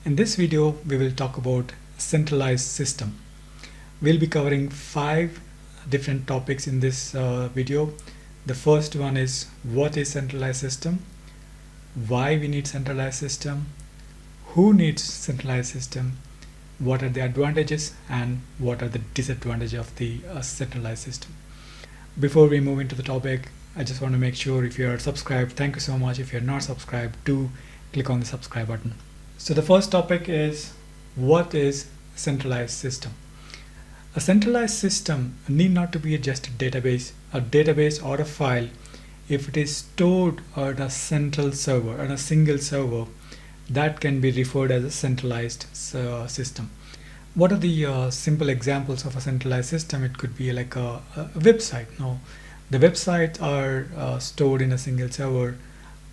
In this video, we will talk about centralized system. We'll be covering 5 different topics in this video. The first one is what is centralized system, why we need centralized system, who needs centralized system, what are the advantages and what are the disadvantages of the centralized system. Before we move into the topic, I just want to make sure if you are subscribed, thank you so much. If you're not subscribed, do click on the subscribe button. So the first topic is what is centralized system. A centralized system need not to be just a database or a file. If it is stored on a central server, on a single server, that can be referred as a centralized system. What are the simple examples of a centralized system? It could be like a website. Now, the websites are stored in a single server.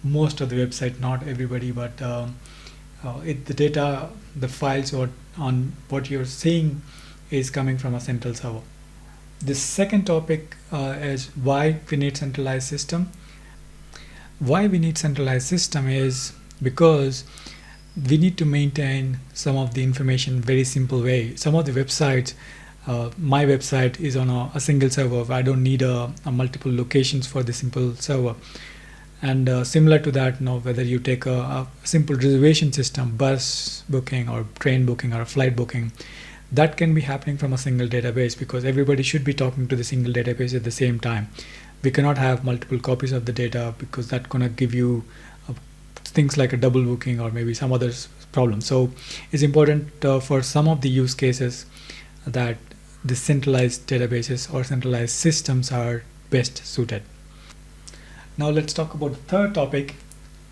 Most of the website, not everybody, but the data, the files on what you're seeing is coming from a central server. The second topic is why we need centralized system. Why we need centralized system is because we need to maintain some of the information very simple way. Some of the websites, my website is on a single server. I don't need a multiple locations for the simple server. And similar to that, now whether you take a simple reservation system, bus booking or train booking or a flight booking, that can be happening from a single database because everybody should be talking to the single database at the same time. We cannot have multiple copies of the data because that's going to give you things like a double booking or maybe some other problem. So it's important for some of the use cases that the centralized databases or centralized systems are best suited. Now let's talk about the third topic.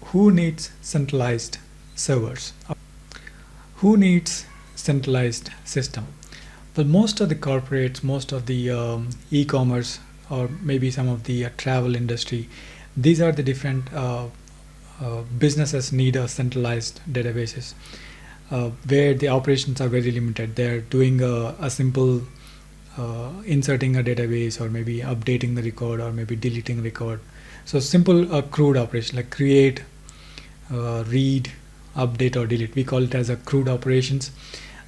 Who needs centralized servers? Who needs centralized system? Well, most of the corporates, most of the e-commerce or maybe some of the travel industry, these are the different businesses need a centralized databases where the operations are very limited. They're doing a simple inserting a database or maybe updating the record or maybe deleting record. So simple crude operation like create, read, update or delete. We call it as a crude operations.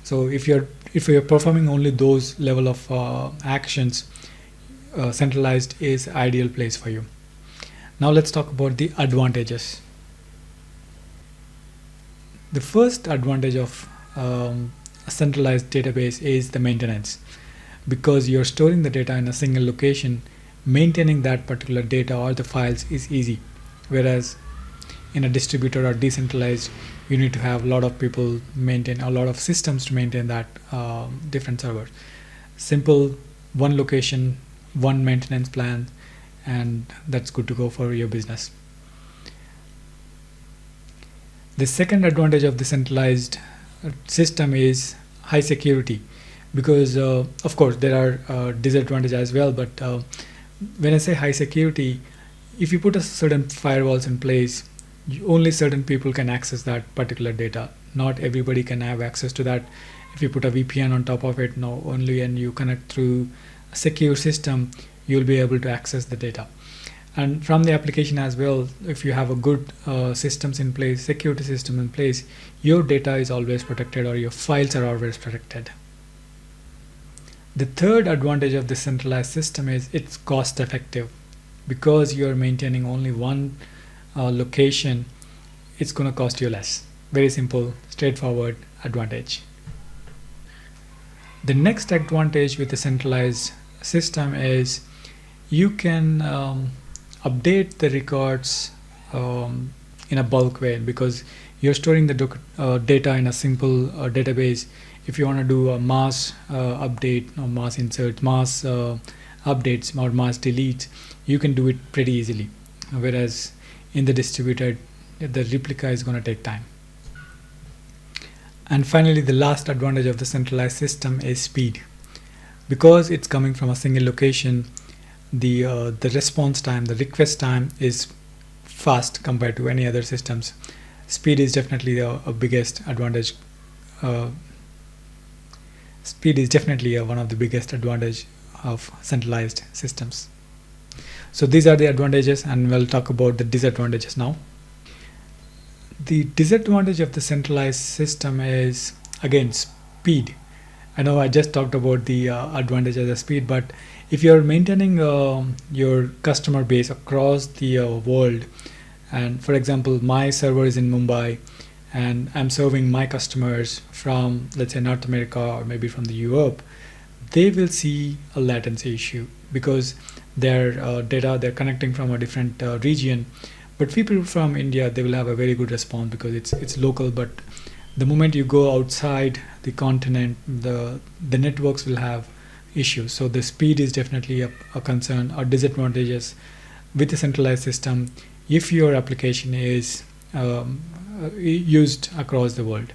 So if you're performing only those level of actions, centralized is ideal place for you. Now let's talk about the advantages. The first advantage of a centralized database is the maintenance. Because you're storing the data in a single location, maintaining that particular data or the files is easy. Whereas in a distributed or decentralized, you need to have a lot of people maintain, a lot of systems to maintain that different servers. Simple, one location, one maintenance plan, and that's good to go for your business. The second advantage of the centralized system is high security, because of course there are disadvantages as well, but when I say high security, if you put a certain firewalls in place, only certain people can access that particular data. Not everybody can have access to that. If you put a VPN on top of it, no, only when you connect through a secure system, you'll be able to access the data. And from the application as well, if you have a good systems in place, security system in place, your data is always protected or your files are always protected. The third advantage of the centralized system is it's cost effective. Because you're maintaining only one location, it's going to cost you less. Very simple, straightforward advantage. The next advantage with the centralized system is you can update the records in a bulk way because you're storing the data in a simple database. If you want to do a mass update or mass insert, mass updates or mass deletes, you can do it pretty easily. Whereas in the distributed, the replica is going to take time. And finally, the last advantage of the centralized system is speed. Because it's coming from a single location, the response time, the request time is fast compared to any other systems. Speed is definitely a biggest advantage. Speed is definitely one of the biggest advantage of centralized systems. So these are the advantages, and we'll talk about the disadvantages now. The disadvantage of the centralized system is, again, speed. I know I just talked about the advantage of the speed, but if you're maintaining your customer base across the world, and for example, my server is in Mumbai, and I'm serving my customers from, let's say, North America or maybe from the Europe, they will see a latency issue because their data, they're connecting from a different region. But people from India, they will have a very good response because it's local. But the moment you go outside the continent, the networks will have issues. So the speed is definitely a concern or disadvantages with the centralized system if your application is used across the world.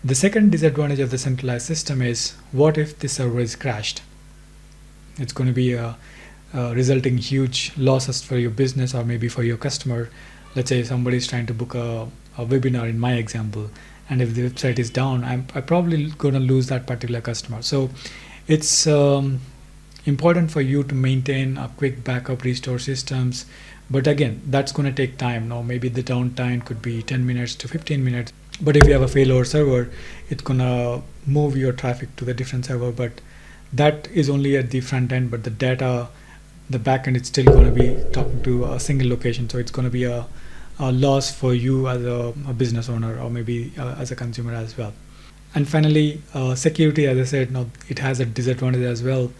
The second disadvantage of the centralized system is, what if the server is crashed? It's going to be resulting huge losses for your business or maybe for your customer. Let's say somebody is trying to book a webinar in my example, and if the website is down, I'm probably going to lose that particular customer. So it's important for you to maintain a quick backup restore systems, but again, that's going to take time. Now maybe the downtime could be 10 minutes to 15 minutes, but if you have a failover server, it's going to move your traffic to the different server, but that is only at the front end, but the data, the back end, it's still going to be talking to a single location. So it's going to be a loss for you as a business owner or maybe as a consumer as well. And finally, security, as I said, now it has a disadvantage as well.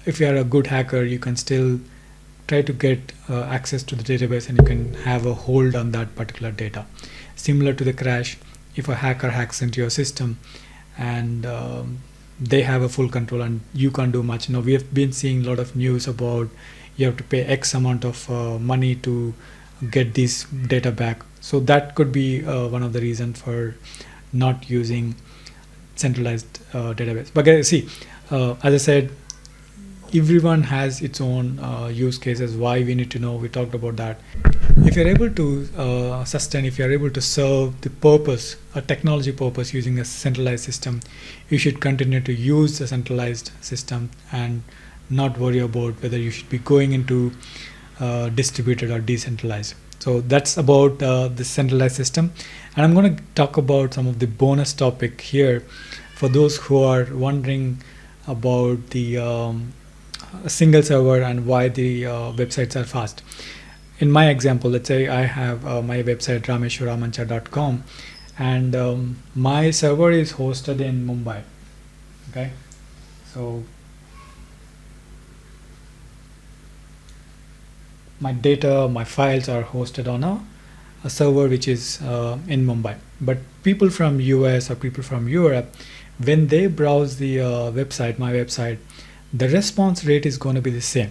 If you are a good hacker, you can still try to get access to the database and you can have a hold on that particular data. Similar to the crash, if a hacker hacks into your system and they have a full control and you can't do much. We have been seeing a lot of news about you have to pay X amount of money to get this data back. So that could be one of the reasons for not using centralized database. But see, as I said, everyone has its own use cases, why we need to know. We talked about that. If you're able to sustain, if you're able to serve the purpose, a technology purpose using a centralized system, you should continue to use the centralized system and not worry about whether you should be going into distributed or decentralized. So that's about the centralized system. And I'm going to talk about some of the bonus topic here for those who are wondering about the a single server and why the websites are fast. In my example, let's say I have my website rameshwaramancha.com and my server is hosted in Mumbai. Okay, so my data, my files are hosted on a server which is in Mumbai. But people from US or people from Europe, when they browse the website, my website, the response rate is going to be the same.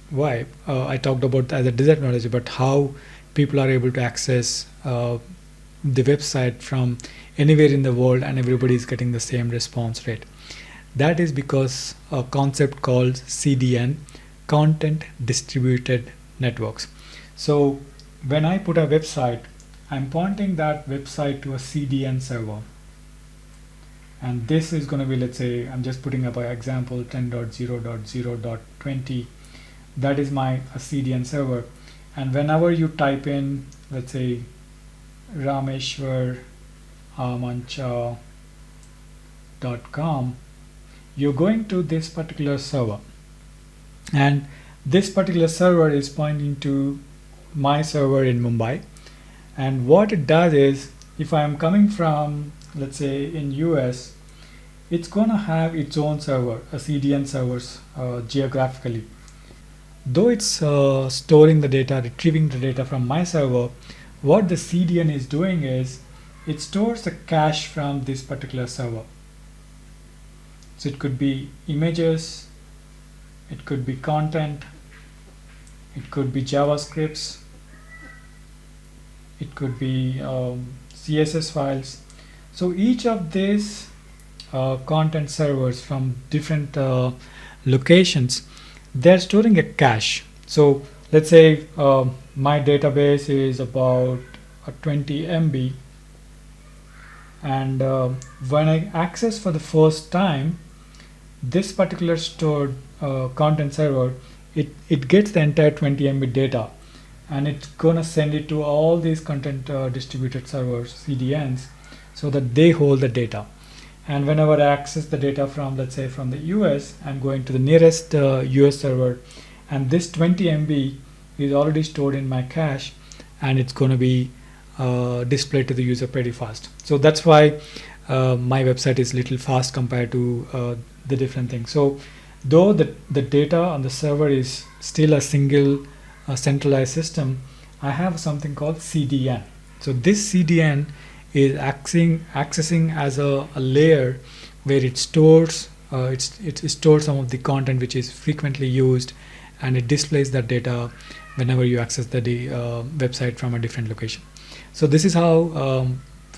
Why? I talked about as a disadvantage, but how people are able to access the website from anywhere in the world and everybody is getting the same response rate. That is because a concept called CDN, Content Distributed Networks. So when I put a website, I'm pointing that website to a CDN server. And this is going to be, let's say, I'm just putting up an example 10.0.0.20. That is my CDN server. And whenever you type in, let's say, rameshwaramancha.com, you're going to this particular server. And this particular server is pointing to my server in Mumbai. And what it does is, if I am coming from, let's say, in US, it's gonna have its own server, a CDN servers geographically. Though it's storing the data, retrieving the data from my server, what the CDN is doing is it stores the cache from this particular server. So it could be images, it could be content, it could be JavaScripts, it could be CSS files. So each of these content servers from different locations, they're storing a cache. So let's say my database is about 20 MB, and when I access for the first time this particular stored content server, it gets the entire 20 MB data, and it's gonna send it to all these content distributed servers, CDNs, so that they hold the data. And whenever I access the data from, let's say, from the US, I'm going to the nearest US server, and this 20 MB is already stored in my cache, and it's going to be displayed to the user pretty fast. So that's why my website is little fast compared to the different things. So though the data on the server is still a single centralized system, I have something called CDN. So this CDN is accessing as a layer where it stores it stores some of the content which is frequently used, and it displays that data whenever you access the website from a different location. So this is how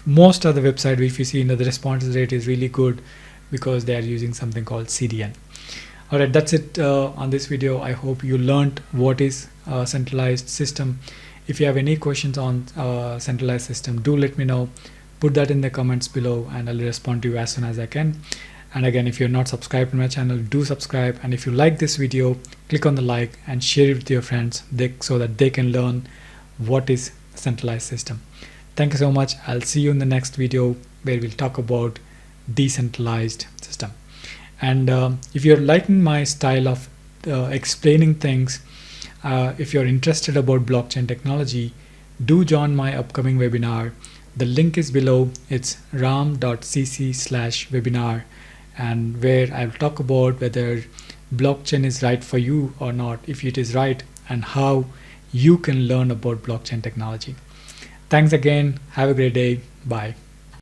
most of the website, if you see, the response rate is really good because they are using something called CDN. Alright, that's it on this video. I hope you learned what is a centralized system. If you have any questions on centralized system, do let me know. Put that in the comments below and I'll respond to you as soon as I can. And again, if you're not subscribed to my channel, do subscribe. And if you like this video, click on the like and share it with your friends so that they can learn what is centralized system. Thank you so much. I'll see you in the next video where we'll talk about decentralized system. And if you're liking my style of explaining things, if you're interested about blockchain technology, do join my upcoming webinar. The link is below. It's ram.cc/webinar, and where I'll talk about whether blockchain is right for you or not, if it is right, and how you can learn about blockchain technology. Thanks again. Have a great day. Bye.